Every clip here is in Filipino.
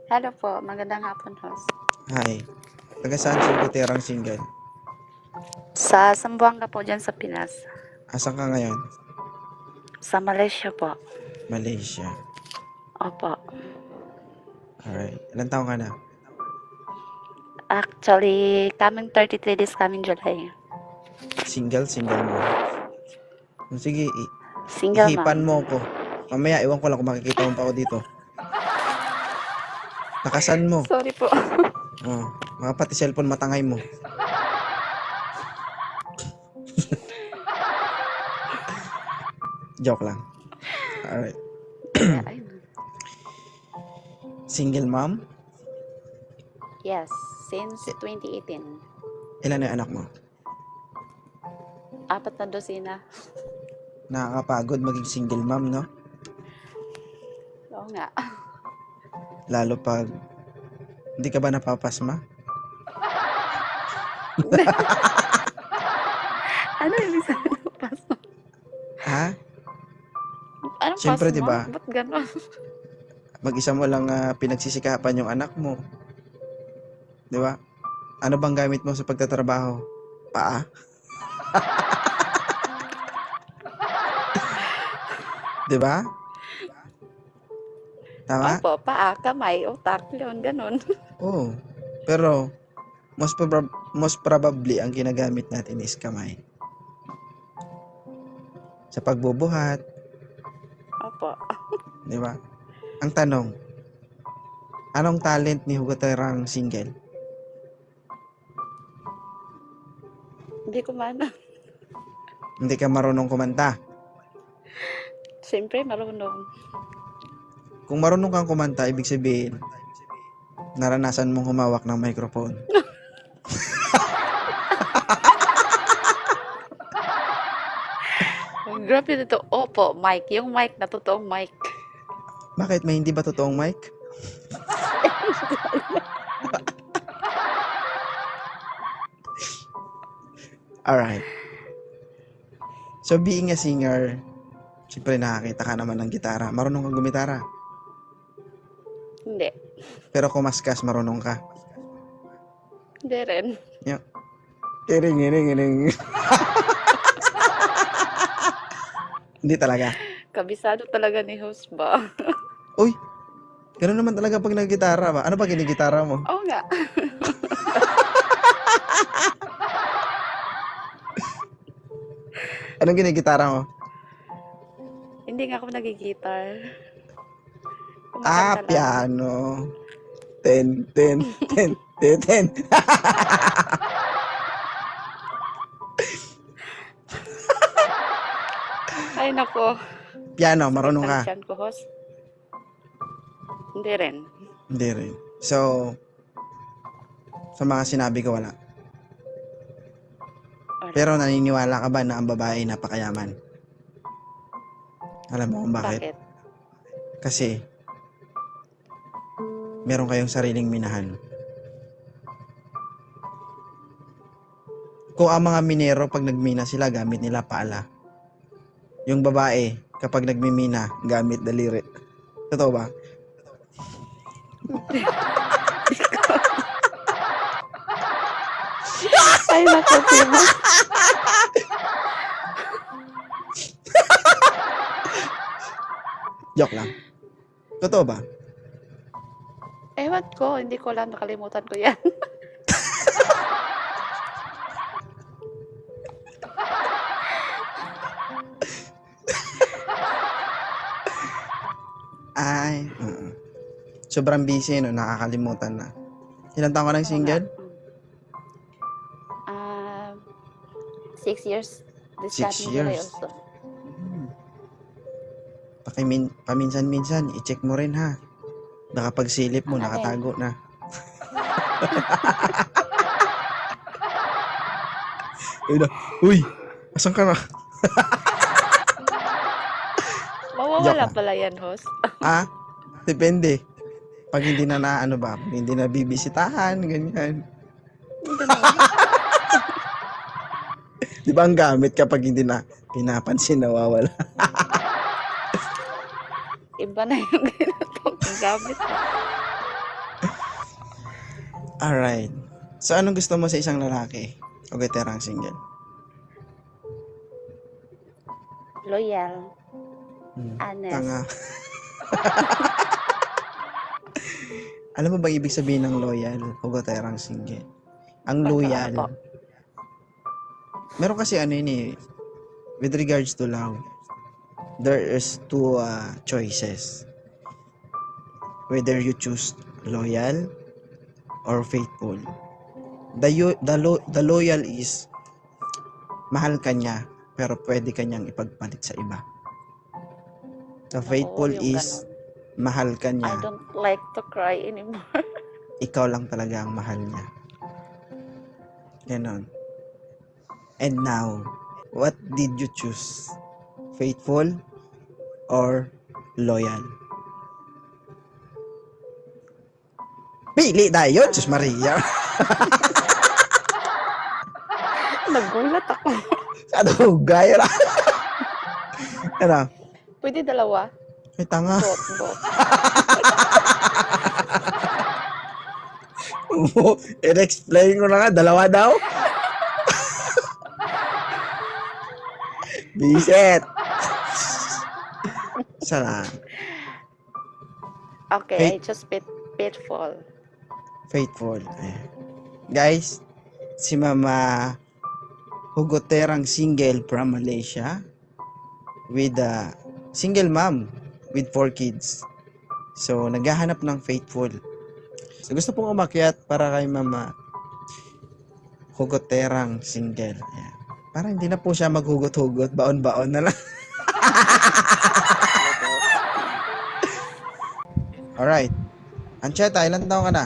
Hello po, magandang hapon, host. Hi. Taga saan si Guterang single? Sa Zamboanga po dyan sa Pinas. Asan ka ngayon? Sa Malaysia po. Malaysia. Opo. Alright. Ilan taong ka na? Actually, coming 33 this coming July. Single? Single mo? Sige, Single ihipan mom. mo ko. Mamaya, iwan ko lang kung makikita mo pa ako dito. Nakasan mo. Sorry po. Oh, mga pati cellphone matangay mo. Joke lang. Alright. Single mom? Yes, since 2018. Ilan na yung anak mo? 4 na dosina. Nakakapagod maging single mom, no? Oo nga. Lalo pag hindi ka ba napapasma? Ano yung sabihin ng pasmo? Ha? Anong Siyempre, pasmo? diba? Ba't gano'n? Mag-isa mo lang pinagsisikapan yung anak mo. 'Di ba? Ano bang gamit mo sa pagtatrabaho? Paa? Di ba? Tama? Opo, paa, kamay, utak, yun, gano'n. Oo. Pero most probably ang ginagamit natin is kamay. Sa pagbubuhat, Opo. di ba? Ang tanong, anong talent ni Hugoterang single? Hindi ko man. Hindi ka marunong kumanta. Siyempre, marunong. Kung marunong kang kumanta, ibig sabihin, naranasan mong humawak ng microphone. Grabe nito. Opo, mic. Yung mic na totoong mic. Bakit? May hindi ba totoong mic? Alright. So, being a singer, siyempre nakakita ka naman ng gitara. Marunong kang gumitara. Hindi. Pero kumaskas, marunong ka. Hindi rin. Iring. Hindi talaga. Kabisado talaga ni host ba? Uy, gano'n naman talaga pag nag-gitara ba? Ano ba ginigitara mo? Oo nga. Anong ginigitara mo? Hindi nga ako nagigitar. Ah, Kumakanta lang. piano. Ten. Ay, nako. Piano, marunong ka? Ang tiyan ko, host. Hindi rin. Hindi rin. So, sa mga sinabi ko, wala. Pero naniniwala ka ba na ang babae napakayaman? Alam mo kung bakit? Bakit? Kasi, meron kayong sariling minahan. Kung ang mga minero, pag nagmina sila, gamit nila pala. Yung babae, kapag nagmimina, gamit daliri. Totoo ba? Ay, nako, Timo. Joke lang. Totoo ba? Ewan ko, hindi ko alam, nakalimutan ko yan. Ay, sobrang busy, no? Nakakalimutan na. Ilang taon ka ng single? 6 years. This 6 coming July years. also. Paminsan-minsan, i-check mo rin ha. Baka pagsilip mo, Ano nakatago na. Uy, asan ka na? Mawawala Joke. pala yan, host. Ah, depende. Pag hindi na pag hindi na bibisitahan, ganyan. Di ba ang gamit kapag hindi na pinapansin, nawawala? Iba na yung ginatong gamit. Alright. So, anong gusto mo sa isang lalaki? O veterang single? Loyal. Honest. Tanga. Alam mo ba ibig sabihin ng loyal o veterang single? Ang loyal. Ano po? Meron kasi ano yun eh. With regards to love, there is two choices. Whether you choose loyal or faithful. The loyal is mahal ka niya pero pwede ka niyang ipagpalit sa iba. The faithful yung is mahal ka I niya, don't like to cry anymore. ikaw lang talaga ang mahal niya. Ganon. And now, what did you choose? Faithful or loyal? Pili tayo, Diyos Maria. Nagulat ako. Kadugay ra. Ano? Pwede dalawa? Ay, tanga. Both. I-explain ko na nga, dalawa daw. Biset. Sana. Okay, I just faithful. Faithful. Ayan. Guys, si Mama Hugoterang single from Malaysia with a single mom with 4 kids. So, naghahanap ng faithful. So, gusto pong umakyat para kay Mama Hugoterang single. Ayan. Para hindi na po siya maghugot-hugot, baon-baon na lang. Alright. Ancheta, ilan taon ka na?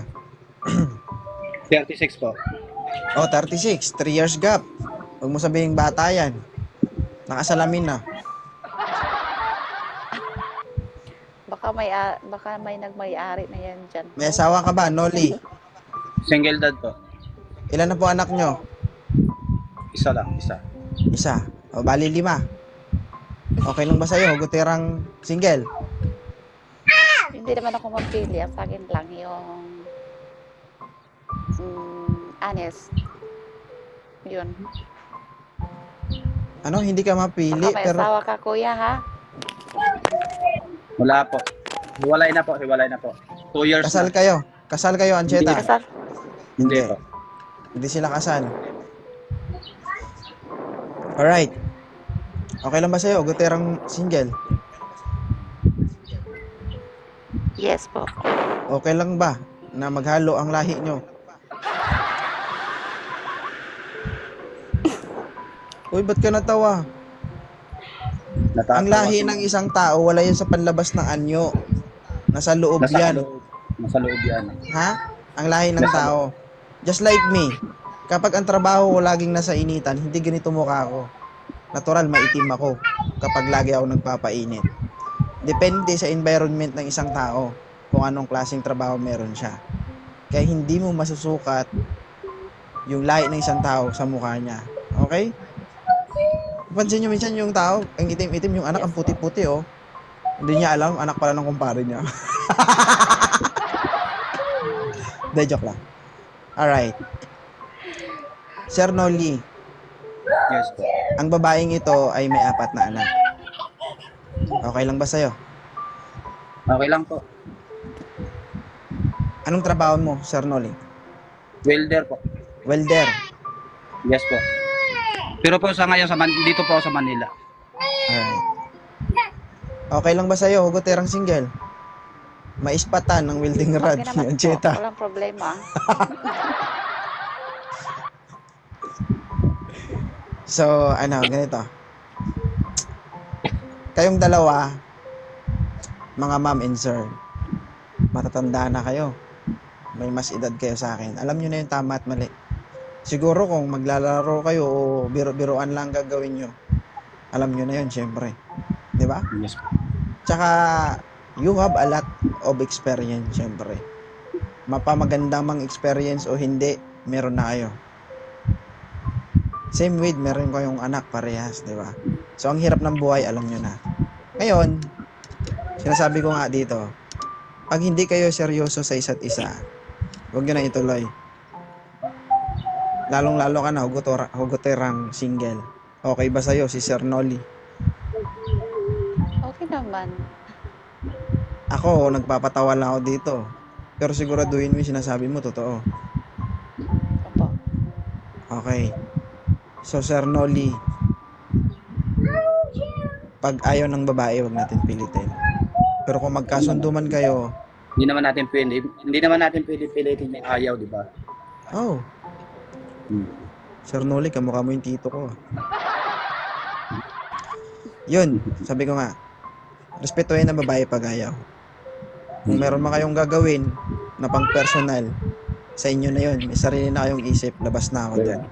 36 po. Oh, 36. 3 years gap. Huwag mo sabihin bata yan. Nakasalamin na. Baka may nagmay-ari na yan dyan. May asawa ka ba, Noli? Single dad po. Ilan na po anak nyo? Isa lang, isa. Isa. O, bali 5. Okay lang ba sa'yo? Hugoterang single? Hindi naman ako mapili. Ang sa akin lang yung honest. Yun. Ano, hindi ka mapili, Baka may pero asawa ka, kuya, ha? Wala po. Hiwalay na po. 2 years kasal na. kayo. Kasal kayo, Ancheta? Kasal. Hindi po. Hindi sila kasal. Alright. Okay lang ba sa'yo? Hugoterang single? Yes po. Okay lang ba na maghalo ang lahi nyo? Uy, ba't ka natawa? Natatawa Ang lahi ko. ng isang tao, wala yan sa panlabas ng anyo. Nasa loob yan. Nasa loob yan. Ha? Ang lahi ng tao. Just like me. Kapag ang trabaho ko laging nasa initan, hindi ganito mukha ko. Natural, maitim ako kapag lagi ako nagpapainit. Depende sa environment ng isang tao kung anong klaseng trabaho meron siya. Kaya hindi mo masusukat yung lahi ng isang tao sa mukha niya. Okay? Pansin nyo minsan yung tao, ang itim-itim, yung anak ang puti-puti, oh. Hindi niya alam, anak pala ng kumpare niya. De, joke lang. Alright. Sir Noli, Yes po. ang babaeng ito ay may 4 na anak. Okay lang ba sa'yo? Okay lang po. Anong trabaho mo, Sir Noli? Welder po. Welder. Yes po. Pero po sa ngayon, dito po ako sa Manila. Alright. Okay lang ba sa'yo, Hugoterang single? Maispatan ng welding rod Okay ni naman po. Ancheta. Walang problema. So, ganito. Kayong dalawa, mga ma'am and sir, matatanda na kayo. May mas edad kayo sa akin. Alam nyo na yung tama at mali. Siguro kung maglalaro kayo o biro-biroan lang gagawin nyo, alam nyo na yun, syempre. Di ba? Yes po. Tsaka, you have a lot of experience, syempre. Mapamagandang mang experience o hindi, meron na kayo. Same with, meron kayong anak parehas, di ba? So, ang hirap ng buhay, alam nyo na. Ngayon, sinasabi ko nga dito, pag hindi kayo seryoso sa isa't isa, huwag nyo na ituloy. Lalong-lalo ka na, hugoterang single. Okay ba sa'yo si Sir Nolly? Okay naman. Ako, nagpapatawa lang ako dito. Pero siguraduhin mo yung sinasabi mo, totoo. Opo. Okay. So, Sir Nolly, pag ayaw ng babae, wag natin pilitin. Pero kung magkasundo man kayo, Hindi naman natin pwede pilitin yung ayaw, di ba? oh, Sir Nolly, kamukha mo yung tito ko. Yun, sabi ko nga, respetuhin ng babae pag ayaw. Kung meron man kayong gagawin na pang personal, sa inyo na yun. May sarili na kayong isip, labas na ako doon.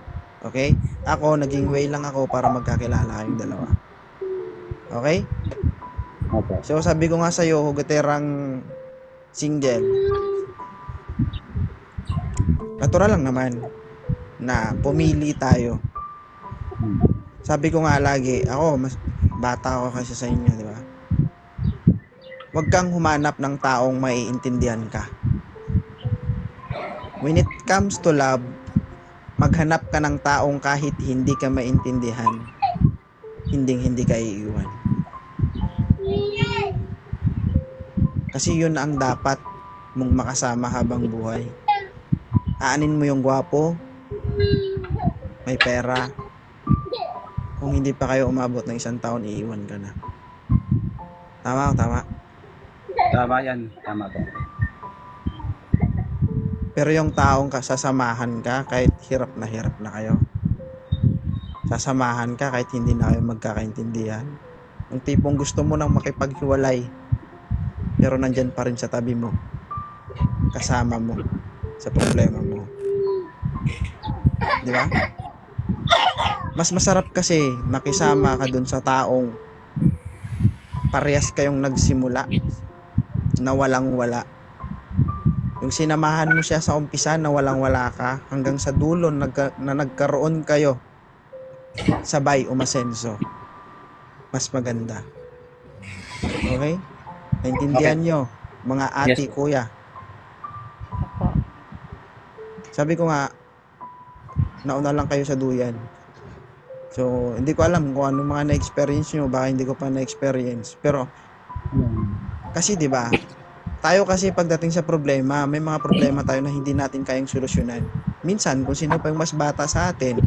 Okay? Ako, naging way lang ako para magkakilala kayong dalawa. Okay? Okay. So, sabi ko nga sa'yo, hugaterang single, natural lang naman na pumili tayo. Sabi ko nga lagi, ako, mas bata ako kasi sa inyo, di ba? Huwag kang humanap ng taong maiintindihan ka. When it comes to love, maghanap ka ng taong kahit hindi ka maintindihan, hindi ka iiwan. Kasi yun ang dapat mong makasama habang buhay. Aanin mo yung gwapo, may pera. Kung hindi pa kayo umabot ng 1 taon, iiwan ka na. Tama o tama? Tama yan. Tama po. Pero yung taong sasamahan ka kahit hirap na kayo. Sasamahan ka kahit hindi na kayo magkakaintindihan. Yung tipong gusto mo nang makipaghiwalay, pero nandyan pa rin sa tabi mo. Kasama mo sa problema mo. Di ba? Mas masarap kasi makisama ka dun sa taong parehas kayong nagsimula na walang-wala. Yung sinamahan mo siya sa umpisa na walang-wala ka, hanggang sa dulo na nagkaroon kayo sabay umasenso. Mas maganda. Okay? Naintindihan nyo, mga ate, Yes. kuya. Opo. Sabi ko nga, nauna lang kayo sa duyan. So, hindi ko alam kung ano mga na-experience nyo, baka hindi ko pa na-experience. Pero, kasi 'di ba? Tayo kasi pagdating sa problema, may mga problema tayo na hindi natin kayang solusyonan. Minsan, kung sino pa yung mas bata sa atin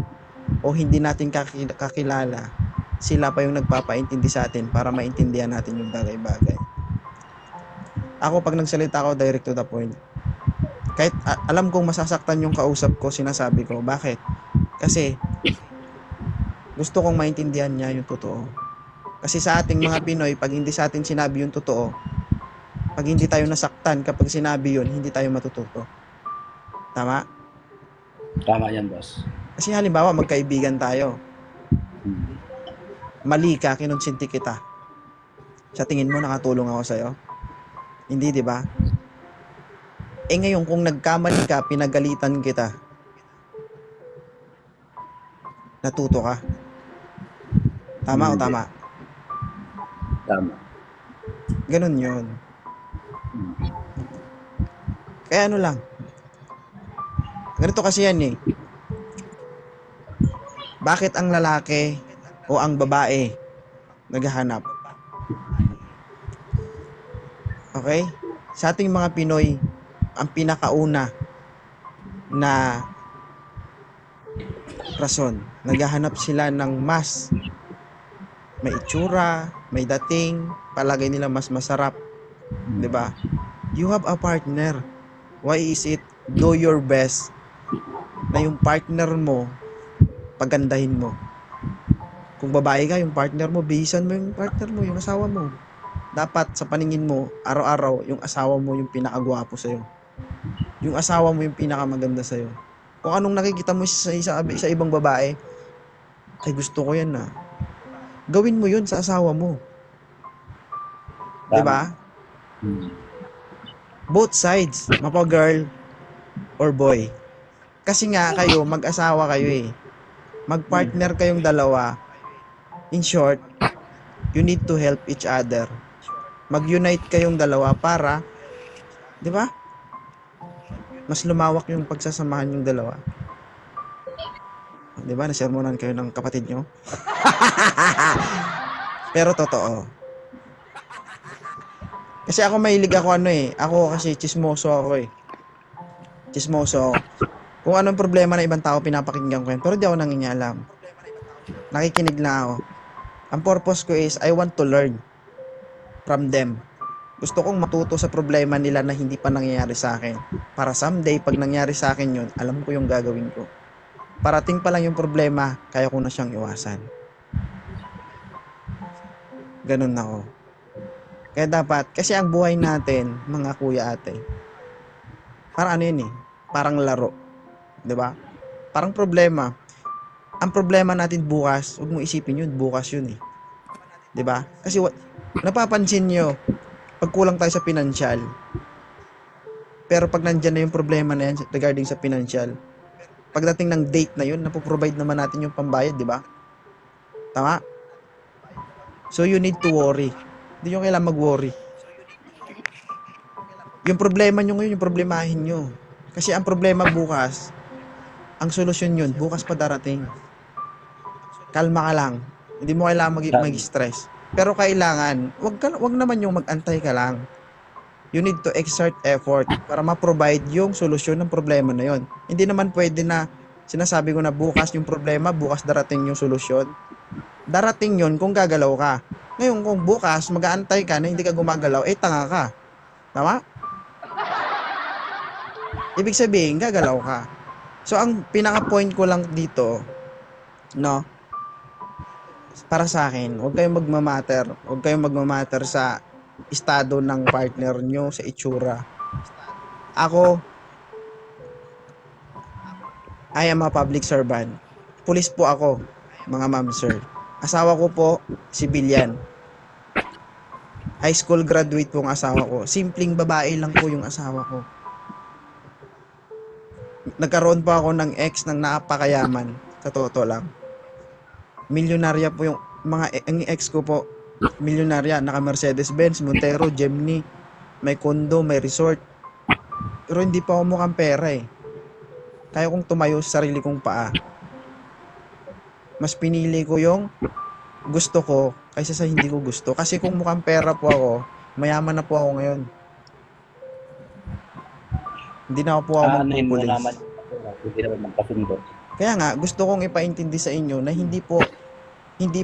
o hindi natin kakilala, sila pa yung nagpapaintindi sa atin para maintindihan natin yung bagay-bagay. Ako pag nagsalita ako, direct to the point. Kahit alam kong masasaktan yung kausap ko, sinasabi ko. Bakit? Kasi gusto kong maintindihan niya yung totoo. Kasi sa ating mga Pinoy, pag hindi sa atin sinabi yung totoo, pag hindi tayo nasaktan kapag sinabi yun, hindi tayo matututo. Tama? Tama yan, boss. Kasi halimbawa, magkaibigan tayo. Mali ka, kinonsinti kita. Sa tingin mo, nakatulong ako sa'yo? Hindi, di ba? Eh ngayon, kung nagkamali ka, pinagalitan kita, natuto ka. Tama o tama? Tama. Ganun yun. Kaya ano lang, ganito kasi yan eh. Bakit ang lalaki o ang babae naghahanap? Okay? Sa ating mga Pinoy, ang pinakauna na rason, naghahanap sila ng mas may itsura, may dating, palagay nila mas masarap. 'Di ba? You have a partner. Why is it do your best na yung partner mo pagandahin mo? Kung babae ka, yung partner mo, bihisan mo yung partner mo, yung asawa mo. Dapat sa paningin mo, araw-araw, yung asawa mo yung pinakagwapo sa'yo. Yung asawa mo yung pinakamaganda sa'yo. Kung anong nakikita mo sa ibang babae, ay gusto ko yan na. Gawin mo yun sa asawa mo. Tama. 'Di ba? Both sides, mapa girl or boy. Kasi nga kayo, mag-asawa kayo eh. Mag-partner kayong dalawa. In short, you need to help each other. Mag-unite kayong dalawa para, 'di ba? Mas lumawak yung pagsasamahan yung dalawa. Di ba? Nasermonan kayo ng kapatid nyo. Pero totoo. Kasi ako mahilig ako Ako kasi chismoso ako eh. Chismoso ako. Kung anong problema ng ibang tao, pinapakinggan ko yun. Pero di ako nangingialam. Nakikinig lang ako. Ang purpose ko is, I want to learn from them. Gusto kong matuto sa problema nila na hindi pa nangyayari sa akin. Para someday, pag nangyari sa akin yun, alam ko yung gagawin ko. Parating pa lang yung problema, kaya ko na siyang iwasan. Ganun ako. Kaya dapat, kasi ang buhay natin, mga kuya ate, parang ano yun eh, parang laro. 'Di ba? Parang problema. Ang problema natin bukas, huwag mo isipin yun, bukas yun eh. 'Di ba? Kasi napapansin nyo, pag kulang tayo sa pinansyal, pero pag nandyan na yung problema na yan regarding sa pinansyal, pagdating ng date na yun, napoprovide naman natin yung pambayad, di ba? Tama? So you need to worry. Hindi nyo kailangan mag-worry. Yung problema nyo ngayon, yung problemahin nyo. Kasi ang problema bukas, ang solusyon yun, bukas pa darating. Kalma ka lang. Hindi mo kailangan mag-stress. Pero kailangan, wag naman yung mag-antay ka lang. You need to exert effort para ma-provide yung solusyon ng problema na yon. Hindi naman pwede na sinasabi ko na bukas yung problema, bukas darating yung solusyon. Darating yon kung gagalaw ka. Ngayon, kung bukas mag-aantay ka na hindi ka gumagalaw, tanga ka. Tama? Ibig sabihin, gagalaw ka. So, ang pinaka-point ko lang dito, no, para sa akin, huwag kayong magmamatter. Huwag kayong magmamatter sa estado ng partner nyo, sa itsura. Ako, I am a public servant. Pulis po ako, mga ma'am, sir. Asawa ko po, civilian. High school graduate po ang asawa ko. Simpleng babae lang po yung asawa ko. Nagkaroon pa ako ng ex ng napakayaman. Sa totoo lang. Milyonarya po yung ang ex ko po. Milyonarya. Naka Mercedes-Benz, Montero, Gemini. May condo, may resort. Pero hindi pa ako mukhang pera eh. Kaya kong tumayo sa sarili kong paa. Mas pinili ko yung gusto ko kaysa sa hindi ko gusto. Kasi kung mukhang pera po ako, mayaman na po ako ngayon. Hindi na po ako magpupulis. Hindi naman magkasundo. Kaya nga, gusto kong ipaintindi sa inyo na hindi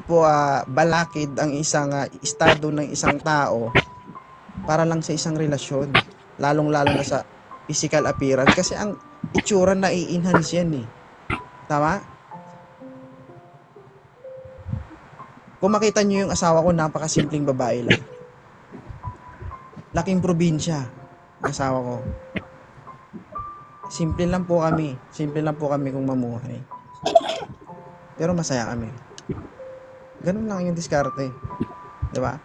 po balakid ang isang estado ng isang tao para lang sa isang relasyon. Lalong-lalo na sa physical appearance. Kasi ang itsura na i-enhance yan eh. Tama? Kung makita nyo yung asawa ko, napakasimpleng babae lang. Laking probinsya, asawa ko. Simple lang po kami. Simple lang po kami kung mamuhay. Pero masaya kami. Ganun lang yung diskarte. Diba?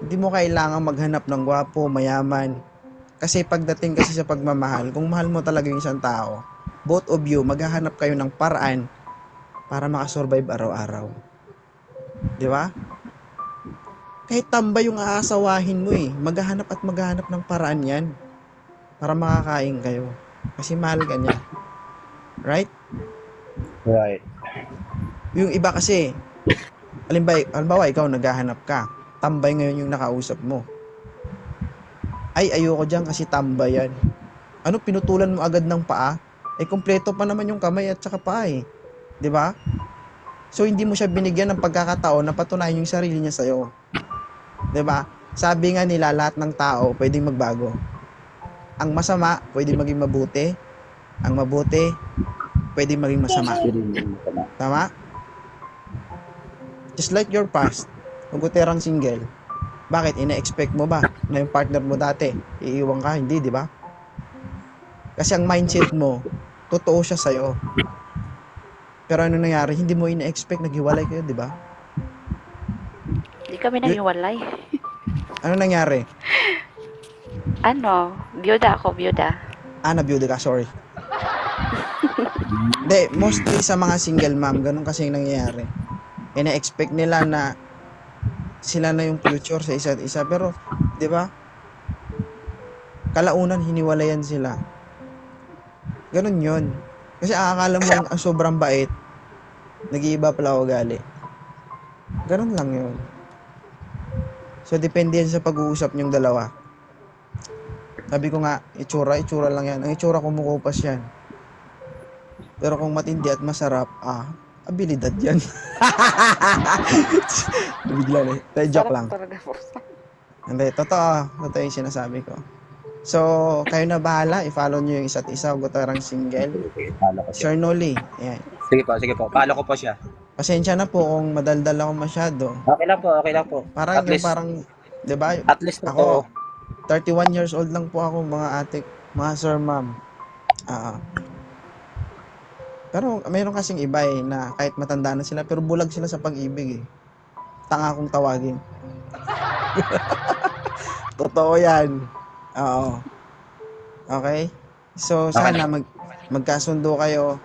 Hindi mo kailangan maghanap ng gwapo, mayaman. Kasi pagdating kasi sa pagmamahal, kung mahal mo talaga yung isang tao, both of you, maghahanap kayo ng paraan para makasurvive araw-araw. Diba? Kahit tambay yung aasawahin mo eh. Maghahanap ng paraan yan para makakain kayo. Kasi mahal ka niya. Right? Right. Yung iba kasi, halimbawa ikaw naghahanap ka. Tambay ngayon yung nakausap mo. Ay, ayoko dyan kasi tambay yan. Ano, pinutulan mo agad ng paa? Kompleto pa naman yung kamay at saka paa eh. 'Di ba? So, hindi mo siya binigyan ng pagkakataon na patunayan yung sarili niya sa'yo. 'Di ba? Sabi nga nila, lahat ng tao pwedeng magbago. Ang masama, pwedeng maging mabuti. Ang mabuti, pwedeng maging masama. Tama? Just like your past, kung guterang single, bakit? Ina-expect mo ba na yung partner mo dati, iiwan ka? Hindi, di ba? Kasi ang mindset mo, totoo siya sa'yo. Pero ano nangyari? Hindi mo ina-expect, naghiwalay kayo, di ba? Hindi kami naghiwalay. Ano nangyari? Byuda ako, byuda. Nabiyuda ka, sorry. Hindi, mostly sa mga single mom, ganun kasi yung nangyayari. Ina-expect nila na sila na yung future sa isa't isa. Pero, di ba? Kalaunan, hiniwalayan sila. Ganun yun. Kasi akala mo ang sobrang bait, Nag-iiba pala ugali. Ganun lang yun. So, depende yan sa pag-uusap niyong dalawa. Sabi ko nga, itsura lang yan. Ang itsura kumukupas yan. Pero kung matindi at masarap, abilidad yan. Bigla na. Joke Sarap lang. talaga po. Hindi, totoo yung sinasabi ko. So, kayo na bahala. I-follow nyo yung isa't isa. Huwag tarang single. Follow ko siya. Sir Noli. Ayan. Sige po. Follow ko po siya. Pasensya na po kung madaldal ako masyado. Okay lang po. Parang At least, di ba? at least Ako, ako. 31 years old lang po ako, mga ate, mga sir, ma'am. Pero mayroon kasing iba na kahit matanda na sila, pero bulag sila sa pag-ibig Tanga akong tawagin. Totoo yan. Oo. Okay? So, sana magkasundo kayo.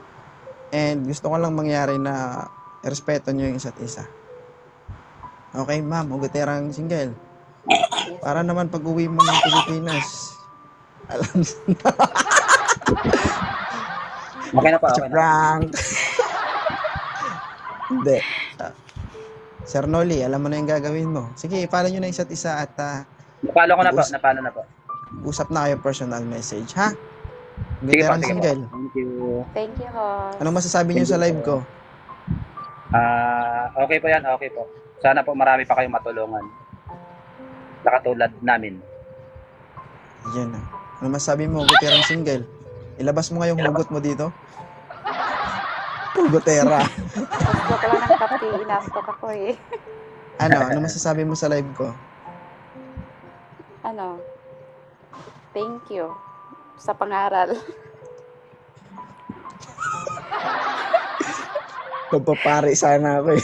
And gusto ko lang mangyari na respeto nyo yung isa't isa. Okay, ma'am, ugaterang single. Para naman pag uwi mo ng Pilipinas, alam Okay na po. prank. Hindi. Sir Noli, alam mo na yung gagawin mo. Sige, follow nyo na isa't isa at Napalo ko na po. Napalo na po. usap na kayo personal message, ha? Sige po. Ugaterang single. Thank you. Thank you, host. Anong masasabi nyo sa live ko? Okay po yan. Okay po. Sana po marami pa kayong matulungan. Nakatulad namin. Yan na. Ano masasabi mo, ugaterang single? Ilabas mo nga yung hugot mo dito. Hugotera. Gusto ko lang ng kape. Inastok ako eh. Ano masasabi mo sa live ko? Ano? Thank you sa pangaral. Pagpapari sana ako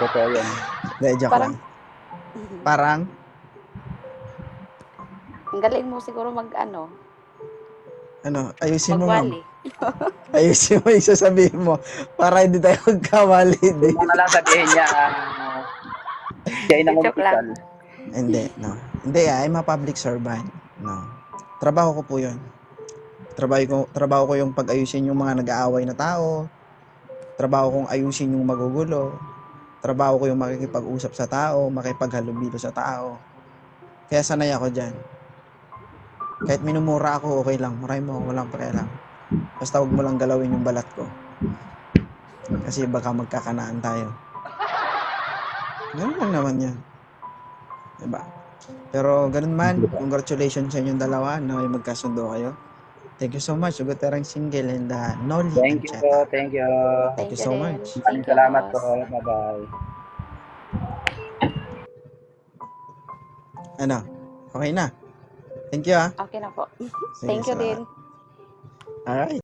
Totoo yun. Hindi, joke lang. Parang? Ang galing mo siguro Ayusin mo, ma'am. magwali. Ayusin mo yung sasabihin mo para hindi tayo magkamali. Hindi mo na lang sabihin niya, siya ay Joke lang. Hindi, no. Hindi, I'm a public servant. No. Trabaho ko po yun. Trabaho ko yung pag-ayusin yung mga nag-aaway na tao. Trabaho kong ayusin yung magugulo. Trabaho ko yung makikipag-usap sa tao, makipaghalubilo sa tao. Kaya sanay ako dyan. Kahit minumura ako, okay lang. Maray mo, walang pakialam. Basta huwag mo lang galawin yung balat ko. Kasi baka magkakanaan tayo. Ganun lang naman yan. Diba? Pero ganun man, congratulations sa inyong dalawa na may magkasundo kayo. Thank you so much, Ugaterang single and Noli. Thank you po. Thank you. Thank you so din. much. Thank you, Salamat po. host. Bye-bye. Okay na. Thank you, Okay na po. Sige, Thank you salamat. din. Alright.